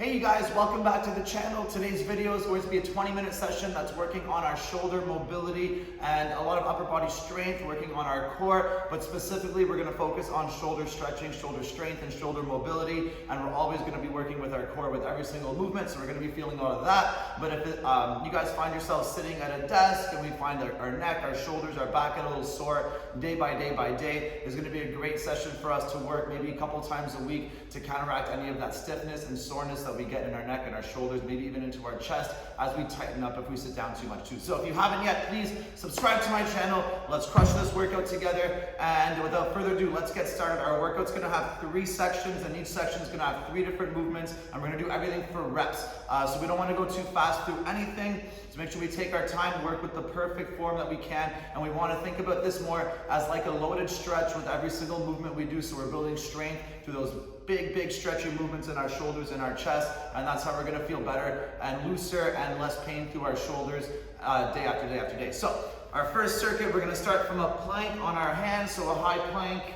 Hey you guys, welcome back to the channel. Today's video is going to be a 20-minute session that's working on our shoulder mobility and a lot of upper body strength, working on our core, but specifically we're going to focus on shoulder stretching, shoulder strength, and shoulder mobility, and we're always going to be working with our core with every single movement, so we're going to be feeling all of that. But if you guys find yourselves sitting at a desk and we find our neck, our shoulders, our back get a little sore day by day, it's going to be a great session for us to work maybe a couple times a week to counteract any of that stiffness and soreness that we get in our neck and our shoulders, maybe even into our chest as we tighten up if we sit down too much too. So if you haven't yet, please subscribe to my channel. Let's crush this workout together. And without further ado, let's get started. Our workout's gonna have 3 sections, and each section is gonna have 3 different movements, and we're gonna do everything for reps. So we don't wanna go too fast through anything. So make sure we take our time, work with the perfect form that we can, and we wanna think about this more as like a loaded stretch with every single movement we do. So we're building strength through those big stretchy movements in our shoulders and our chest, and that's how we're gonna feel better and looser and less pain through our shoulders day after day after day. So our first circuit, we're gonna start from a plank on our hands, so a high plank.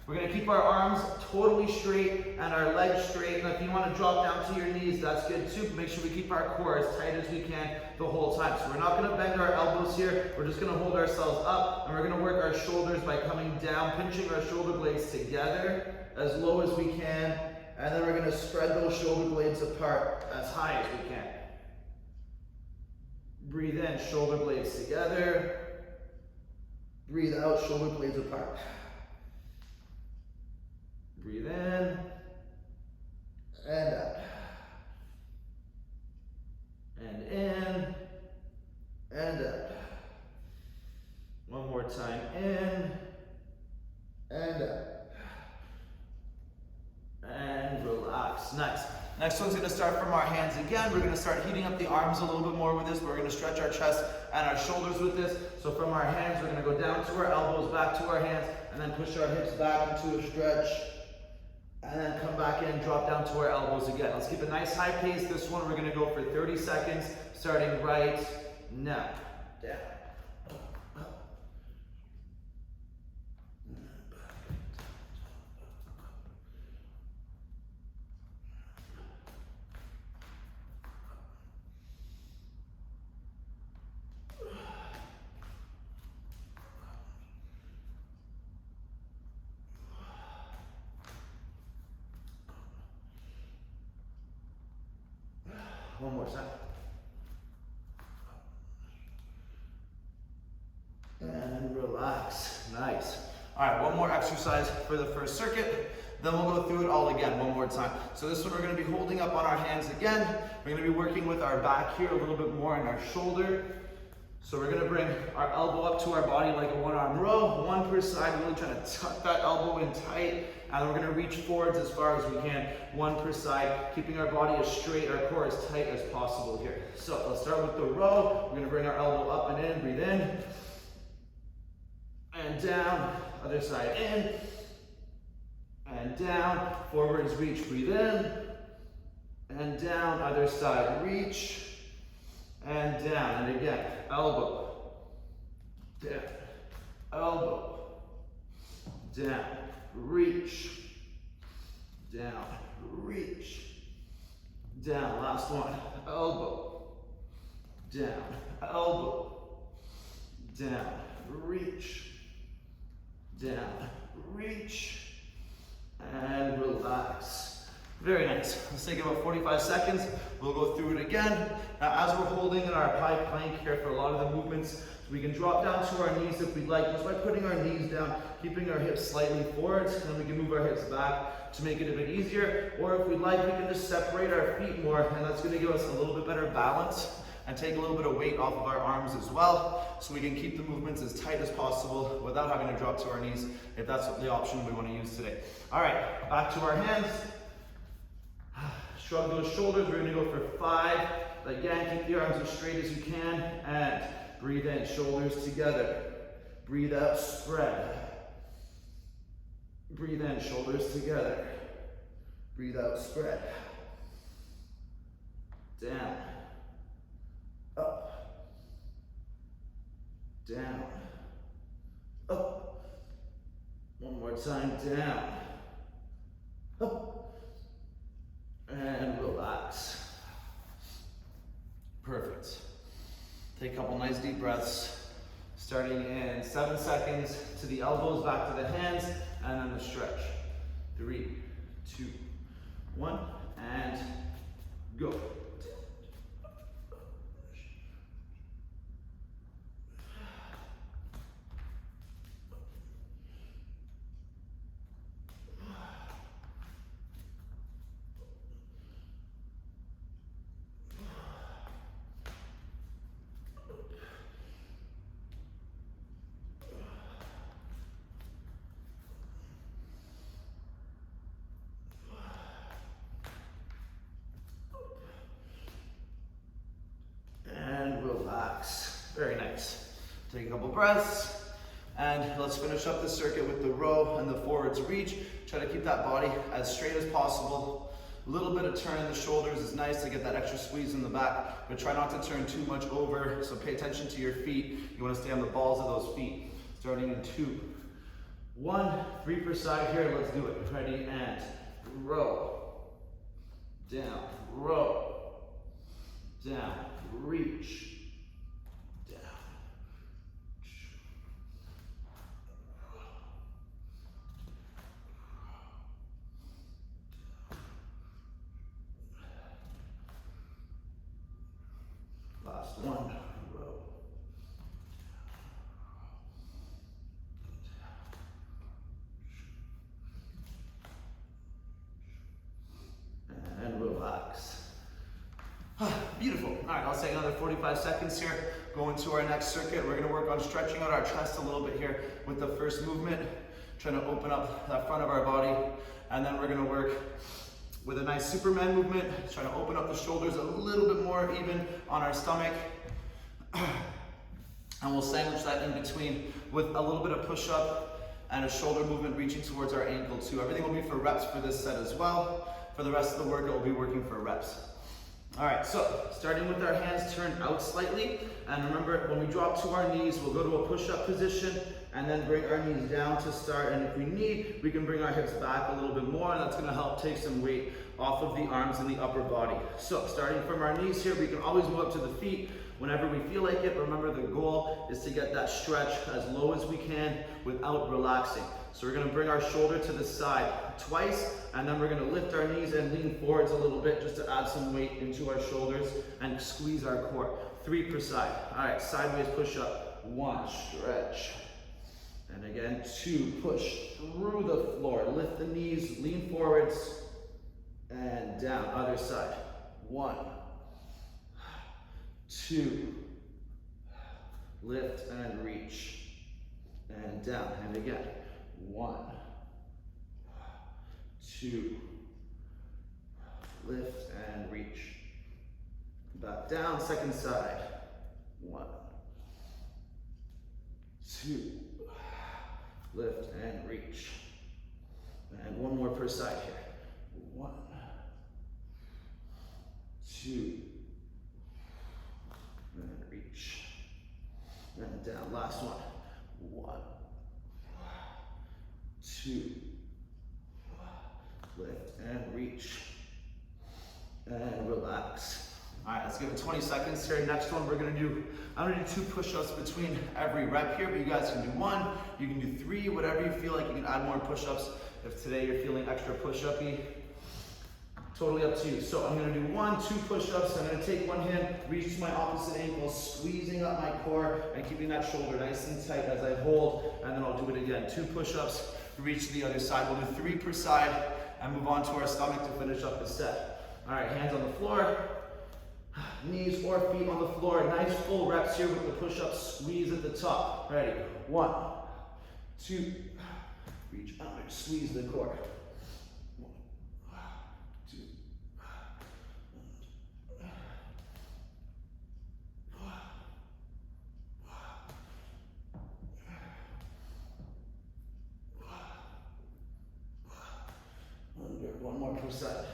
We're gonna keep our arms totally straight and our legs straight, and if you wanna drop down to your knees, that's good too, but make sure we keep our core as tight as we can the whole time. So we're not gonna bend our elbows here, we're just gonna hold ourselves up, and we're gonna work our shoulders by coming down, pinching our shoulder blades together as low as we can, and then we're gonna spread those shoulder blades apart as high as we can. Breathe in, shoulder blades together. Breathe out, shoulder blades apart. Breathe in and out. And in and out. One more time, in and out. And relax. Nice. Next one's gonna start from our hands again. We're gonna start heating up the arms a little bit more with this. We're gonna stretch our chest and our shoulders with this. So from our hands, we're gonna go down to our elbows, back to our hands, and then push our hips back into a stretch. And then come back in, drop down to our elbows again. Let's keep a nice high pace. This one, we're gonna go for 30 seconds, starting right now. Down. One more time. And relax. Nice. All right, one more exercise for the first circuit. Then we'll go through it all again one more time. So this one we're going to be holding up on our hands again. We're going to be working with our back here a little bit more in our shoulder. So we're going to bring our elbow up to our body like a one-arm row, one per side, really trying to tuck that elbow in tight. And then we're going to reach forwards as far as we can, one per side, keeping our body as straight, our core as tight as possible here. So let's start with the row. We're going to bring our elbow up and in, breathe in, and down, other side in, and down, forwards reach, breathe in, and down, other side reach, and down, and again, elbow, down, elbow, down, reach, down, reach, down, last one, elbow, down, elbow, down, reach, down, reach, and relax. Very nice. Let's take about 45 seconds. We'll go through it again. Now, as we're holding in our high plank here for a lot of the movements, we can drop down to our knees if we'd like, just by putting our knees down, keeping our hips slightly forwards, and then we can move our hips back to make it a bit easier. Or if we'd like, we can just separate our feet more, and that's going to give us a little bit better balance and take a little bit of weight off of our arms as well, so we can keep the movements as tight as possible without having to drop to our knees, if that's the option we want to use today. All right, back to our hands. Shrug those shoulders. We're going to go for 5. Again, keep the arms as straight as you can, and breathe in, shoulders together. Breathe out, spread. Breathe in, shoulders together. Breathe out, spread. Down. Up. Down. Up. One more time, down. Up. Take a couple nice deep breaths, starting in 7 seconds to the elbows, back to the hands, and then the stretch. 3, 2, 1, and go. Very nice. Take a couple breaths, and let's finish up the circuit with the row and the forwards reach. Try to keep that body as straight as possible. A little bit of turn in the shoulders is nice to get that extra squeeze in the back, but try not to turn too much over, so pay attention to your feet. You want to stay on the balls of those feet. Starting in 2, 1, 3 per side here. Let's do it. Ready, and row, down, row, down, reach, last one, row. And relax. Beautiful. All right, I'll take another 45 seconds here. Go into our next circuit. We're gonna work on stretching out our chest a little bit here with the first movement, trying to open up that front of our body. And then we're gonna work with a nice Superman movement, trying to open up the shoulders a little bit more even on our stomach. And we'll sandwich that in between with a little bit of push-up and a shoulder movement reaching towards our ankle too. Everything will be for reps for this set as well. For the rest of the workout, we'll be working for reps. All right, so starting with our hands turned out slightly. And remember, when we drop to our knees, we'll go to a push-up position and then bring our knees down to start. And if we need, we can bring our hips back a little bit more, and that's gonna help take some weight off of the arms and the upper body. So starting from our knees here, we can always move up to the feet whenever we feel like it. Remember, the goal is to get that stretch as low as we can without relaxing. So we're gonna bring our shoulder to the side twice, and then we're gonna lift our knees and lean forwards a little bit just to add some weight into our shoulders and squeeze our core. 3 per side. All right, sideways push up. 1, stretch. And again, 2, push through the floor. Lift the knees, lean forwards, and down. Other side. 1, 2, lift and reach, and down. And again, 1, 2, lift and reach. Back down, second side. 1, 2, lift and reach. And one more per side here. 1, 2, and reach. And down, last one. 1, 2, lift and reach. And relax. All right, let's give it 20 seconds here. Next one, I'm gonna do 2 push-ups between every rep here, but you guys can do 1, you can do 3, whatever you feel like. You can add more push-ups if today you're feeling extra push-up-y. Totally up to you. So I'm gonna do 1, 2 push-ups. I'm gonna take one hand, reach to my opposite ankle, squeezing up my core and keeping that shoulder nice and tight as I hold, and then I'll do it again. 2 push-ups, reach to the other side. We'll do 3 per side and move on to our stomach to finish up the set. All right, hands on the floor, knees or feet on the floor. Nice full reps here with the push-ups. Squeeze at the top. Ready? 1, 2, reach under, squeeze the core. 1, 2, under. One more per side.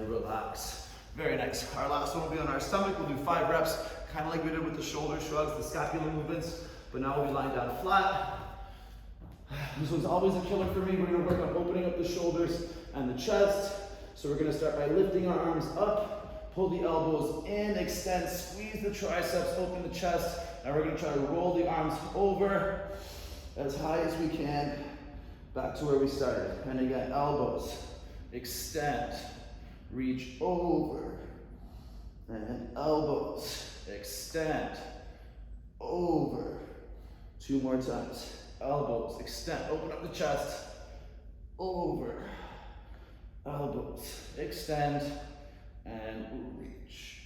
Relax. Very nice. Our last one will be on our stomach. We'll do 5 reps, kind of like we did with the shoulder shrugs, the scapular movements. but now we'll be lying down flat. This one's always a killer for me. We're gonna work on opening up the shoulders and the chest. So we're gonna start by lifting our arms up, pull the elbows in, extend, squeeze the triceps, open the chest, and we're gonna try to roll the arms over as high as we can, back to where we started. And again, elbows, extend, reach over, and elbows, extend, over. 2 more times. Elbows, extend, open up the chest, over. Elbows, extend, and reach.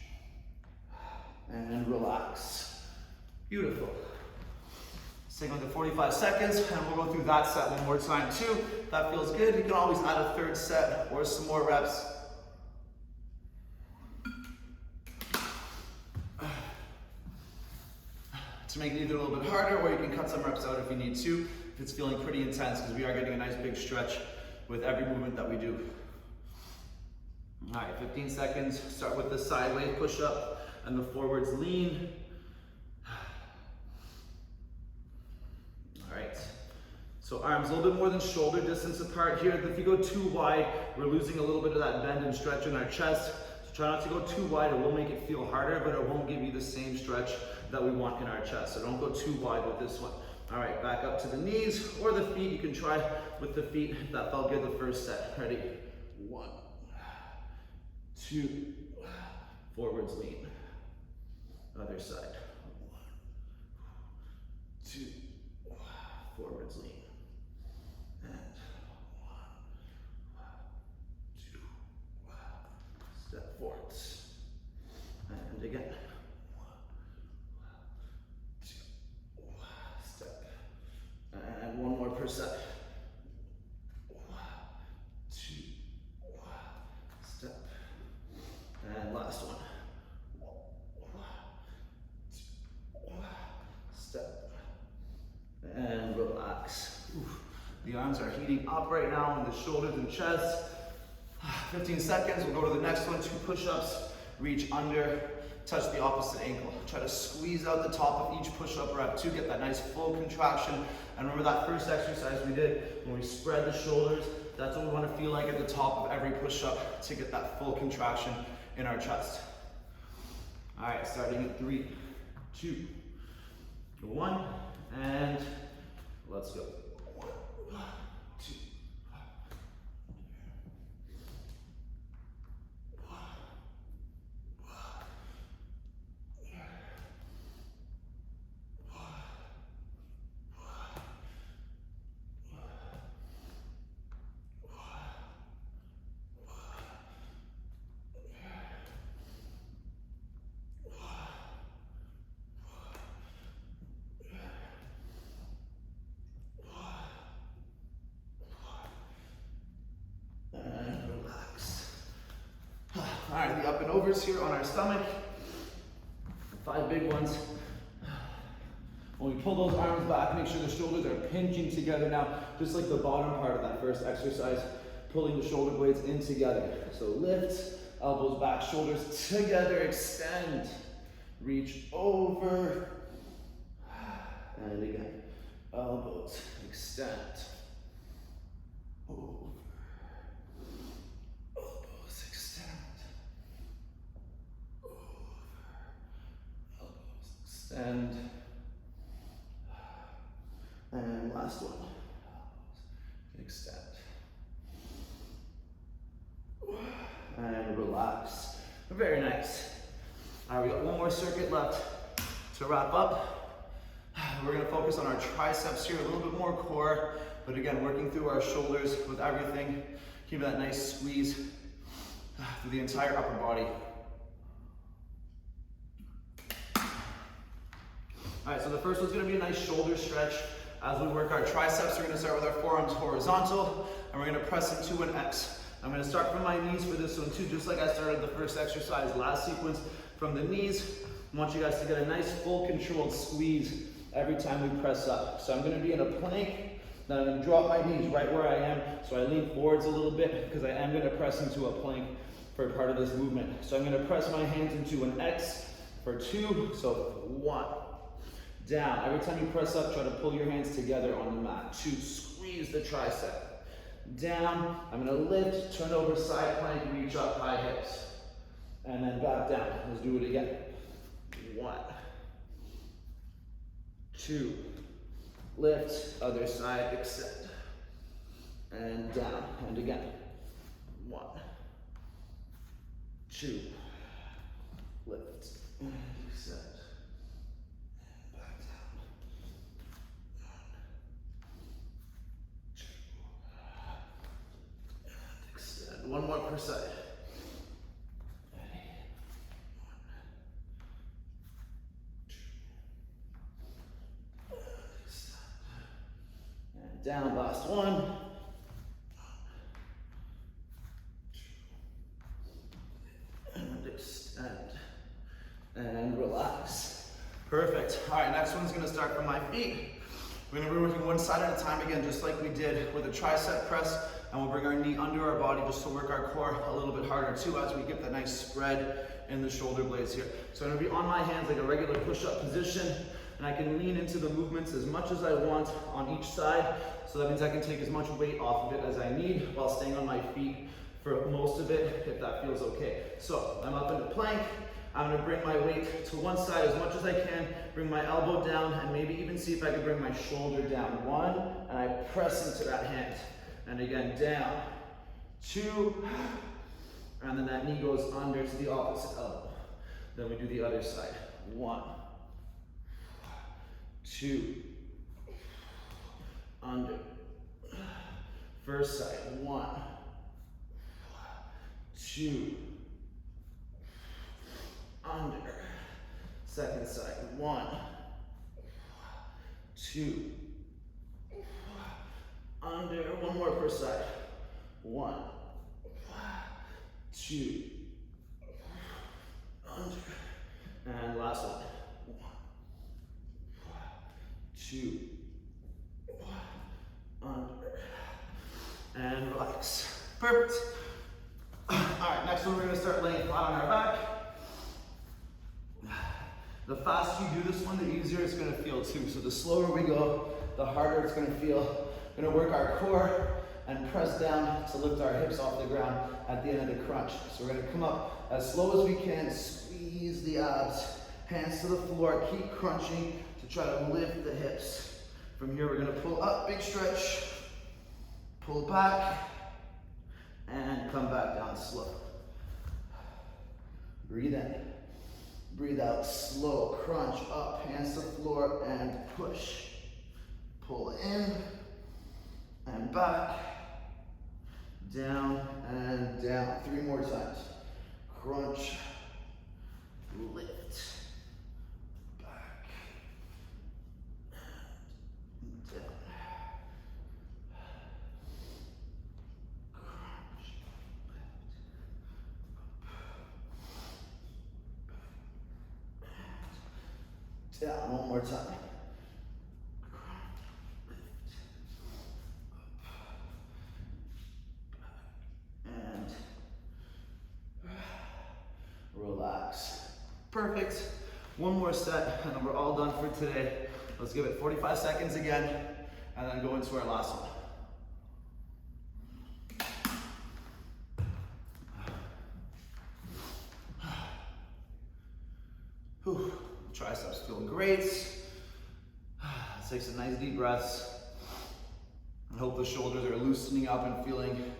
And relax. Beautiful. Stay going to 45 seconds, and we'll go through that set one more time too. If that feels good, you can always add a 3rd set or some more reps. To make it either a little bit harder, or you can cut some reps out if you need to, if it's feeling pretty intense, because we are getting a nice big stretch with every movement that we do. All right, 15 seconds. Start with the sideways push-up and the forwards lean. All right, so arms a little bit more than shoulder distance apart here. If you go too wide, we're losing a little bit of that bend and stretch in our chest. So try not to go too wide. It will make it feel harder, but it won't give you the same stretch that we want in our chest. So don't go too wide with this one. All right, back up to the knees or the feet. You can try with the feet if that felt good the first set. Ready? 1, 2, forwards lean. Other side. 1, 2, forwards lean. And 1, 2, step forwards. And again. 1, 2, step. And 1 more per set. 1, 2, step. And last one. 1, 2, step. And relax. Oof. The arms are heating up right now in the shoulders and chest. 15 seconds, we'll go to the next one. 2 push-ups, reach under, touch the opposite ankle. Try to squeeze out the top of each push-up rep to get that nice full contraction. And remember that first exercise we did when we spread the shoulders, that's what we want to feel like at the top of every push-up to get that full contraction in our chest. All right, starting at 3, 2, 1, and let's go. 1, 2, all right, the up and overs here on our stomach. 5 big ones. When we pull those arms back, make sure the shoulders are pinching together now, just like the bottom part of that first exercise, pulling the shoulder blades in together. So lift, elbows back, shoulders together, extend, reach over, and again, elbows, extend, over. And last one, extend, and relax. Very nice. All right, we got 1 more circuit left to wrap up. We're gonna focus on our triceps here, a little bit more core, but again, working through our shoulders with everything, keeping that nice squeeze through the entire upper body. All right, so the first one's gonna be a nice shoulder stretch. As we work our triceps, we're gonna start with our forearms horizontal, and we're gonna press into an X. I'm gonna start from my knees for this one too, just like I started the first exercise, last sequence, from the knees. I want you guys to get a nice full controlled squeeze every time we press up. So I'm gonna be in a plank, then I'm gonna drop my knees right where I am, so I lean forwards a little bit, because I am gonna press into a plank for part of this movement. So I'm gonna press my hands into an X for 2, so 1. Down. Every time you press up, try to pull your hands together on the mat. 2, squeeze the tricep. Down. I'm going to lift, turn over side plank, reach up, high hips. And then back down. Let's do it again. 1, 2, lift, other side, extend. And down, and again. 1, 2, lift, and extend. And back down. 1, 2, and extend. One more per side. Down, last one. 2, and extend. And relax. Perfect. All right, next one's gonna start from my feet. We're gonna be working one side at a time again, just like we did with a tricep press, and we'll bring our knee under our body just to work our core a little bit harder too as we get that nice spread in the shoulder blades here. So I'm gonna be on my hands like a regular push-up position, and I can lean into the movements as much as I want on each side. So that means I can take as much weight off of it as I need while staying on my feet for most of it, if that feels okay. So I'm up in a plank. I'm gonna bring my weight to one side as much as I can, bring my elbow down, and maybe even see if I can bring my shoulder down. 1, and I press into that hand. And again, down. 2, and then that knee goes under to the opposite elbow. Then we do the other side. 1, 2, under. First side, 1, 2, under. Second side, 1, 2, under. One more per side. 1, 2, under. And last one. 1, 2, under. And relax. Perfect. All right, next one we're gonna start laying flat on our back. The faster you do this one, the easier it's gonna feel too. So the slower we go, the harder it's gonna feel. We're gonna work our core and press down to lift our hips off the ground at the end of the crunch. So we're gonna come up as slow as we can, squeeze the abs, hands to the floor, keep crunching to try to lift the hips. From here, we're gonna pull up, big stretch, pull back, and come back down slow. Breathe in. Breathe out, slow, crunch up, hands to floor, and push. Pull in, and back, down, and down. 3 more times. Crunch, lift, back, and down. Crunch, lift, down. One more time. Relax. Perfect. One more set, and then we're all done for today. Let's give it 45 seconds again, and then go into our last one. Whew. Triceps feel great. Let's take some nice deep breaths. I hope the shoulders are loosening up and feeling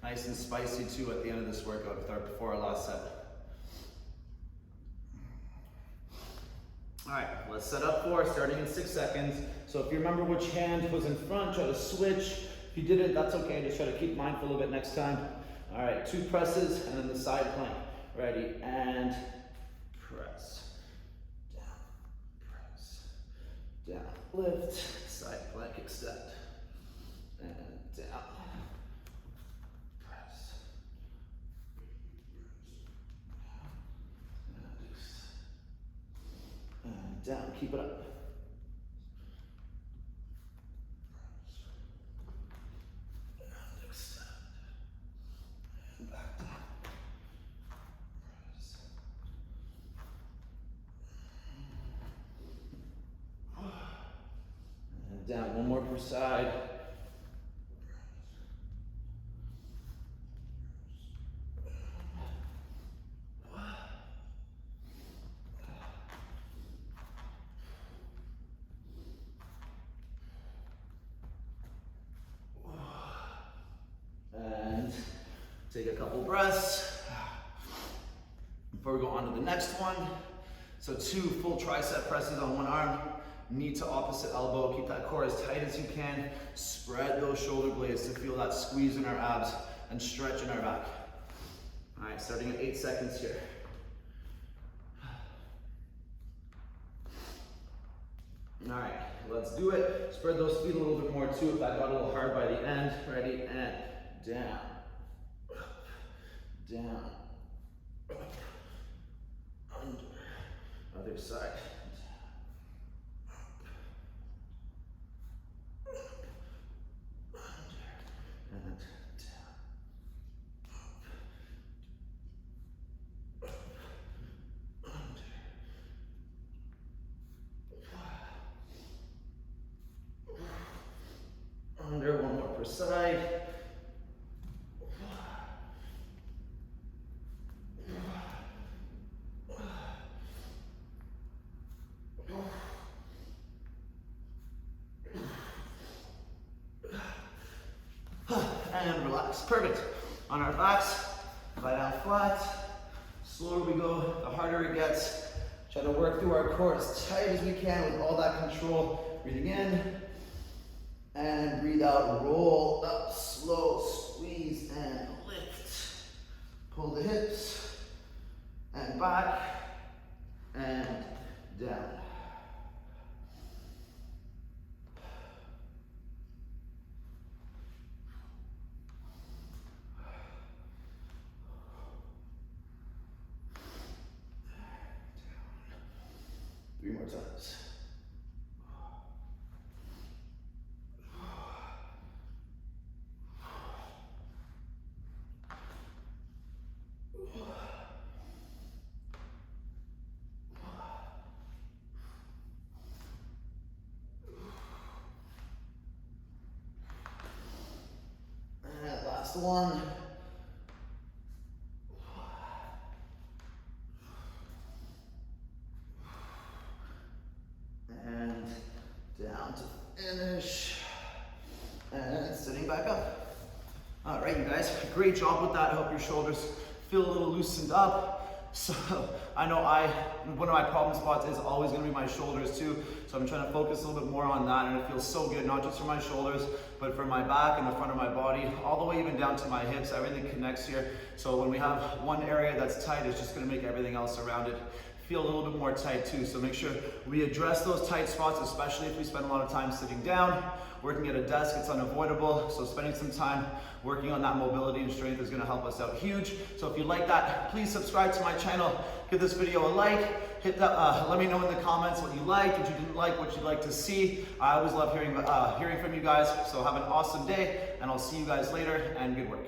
nice and spicy too at the end of this workout before our last set. All right, let's set up for starting in 6 seconds. So if you remember which hand was in front, try to switch. If you didn't, that's okay. Just try to keep mindful of it next time. All right, 2 presses and then the side plank. Ready, and press. Down, press. Down, lift, side plank, extend. And down. Press. And down, keep it up. And extend. And back down. Press. down. One more per side. And take a couple breaths before we go on to the next one. So 2 full tricep presses on one arm, knee to opposite elbow. Keep that core as tight as you can. Spread those shoulder blades to feel that squeeze in our abs and stretch in our back. All right, starting at 8 seconds here. All right, let's do it. Spread those feet a little bit more too if that got a little hard by the end. Ready, and down, down, under, other side. Under, one more per side. And relax. Perfect. On our backs, lie down flat. Slower we go, the harder it gets. Try to work through our core as tight as we can with all that control. Breathing in. And breathe out, roll up, slow, squeeze and lift. Pull the hips and back and down. Three more times. Last one. And down to finish. And sitting back up. All right, you guys, great job with that. I hope your shoulders feel a little loosened up. So I know one of my problem spots is always going to be my shoulders too. So I'm trying to focus a little bit more on that, and it feels so good, not just for my shoulders, but for my back and the front of my body, all the way even down to my hips. Everything connects here. So when we have one area that's tight, it's just going to make everything else around it feel a little bit more tight too. So make sure we address those tight spots, especially if we spend a lot of time sitting down. Working at a desk, it's unavoidable. So spending some time working on that mobility and strength is gonna help us out huge. So if you like that, please subscribe to my channel. Give this video a like. Hit that. Let me know in the comments what you liked, what you didn't like, what you'd like to see. I always love hearing from you guys. So have an awesome day, and I'll see you guys later, and good work.